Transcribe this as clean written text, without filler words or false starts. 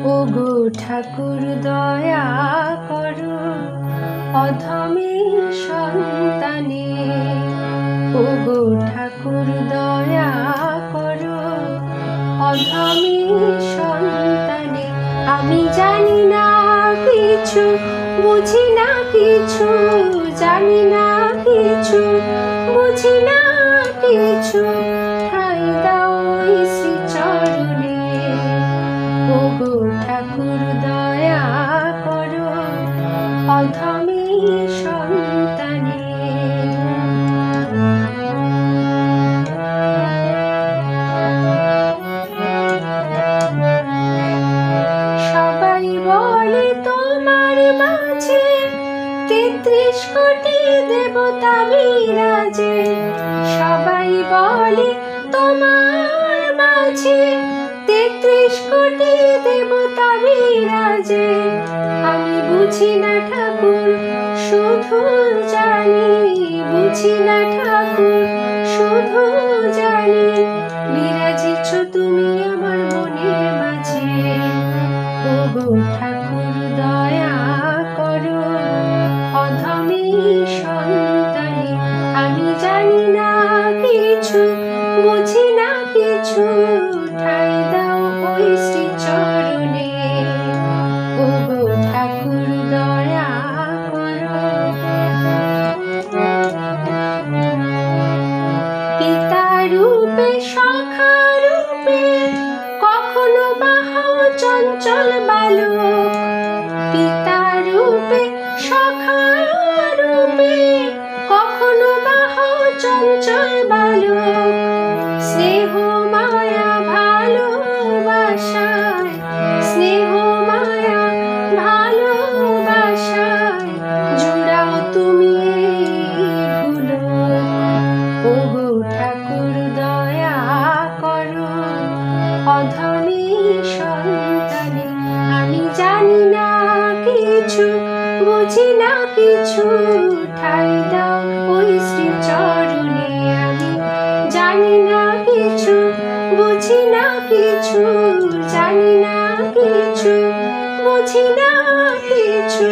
ওগো ঠাকুর দয়া করো অধমে সন্তানে। ওগো ঠাকুর দয়া করো অধমে সন্তানে। আমি জানি না কিছু, বুঝি না কিছু, জানি না কিছু, বুঝি না কিছু, ঠাঁই দাও ওই শ্রীচরণে। ওগো ঠাকুর দয়া করো অধমে সন্তানে। সবাই বলে তোমার মাঝে ৩৩ কোটি দেবতা বিরাজে। সবাই বলে তোমার মাঝে ৩৩ কোটি দেবতা বিরাজে। আমি বুঝি না ঠাকুর, শুধু জানি, বুঝি না ঠাকুর, শুধু জানি বিরাজিছ তুমি আমার মনের মাঝে। ওগো ঠাকুর দয়া করো অধমে সন্তানে। আমি জানি না কিছু, বুঝি না কিছু, ঠাঁই দাও ওই শ্রীচরণে। ওগো ঠাকুর দয়া করো। পিতা রূপে সখা রূপে কখনো বা হও চঞ্চল বালক। পিতা রূপে সখা রূপে কখনো বা হও চঞ্চল বালক। স্নেহ মায়া ভালোবাসায়, স্নেহ মায়া ভালোবাসায় জুড়াও তুমি ভুলক। ওগো ঠাকুর দয়া করো অধমে সন্তানে। আমি জানি না কিছু, বুঝি না কিছু, ঠাঁই দাও ওই শ্রীচরণে। আমি জানি না কিছু, বুঝি না কিছু, জানি না কিছু, বুঝি না কিছু,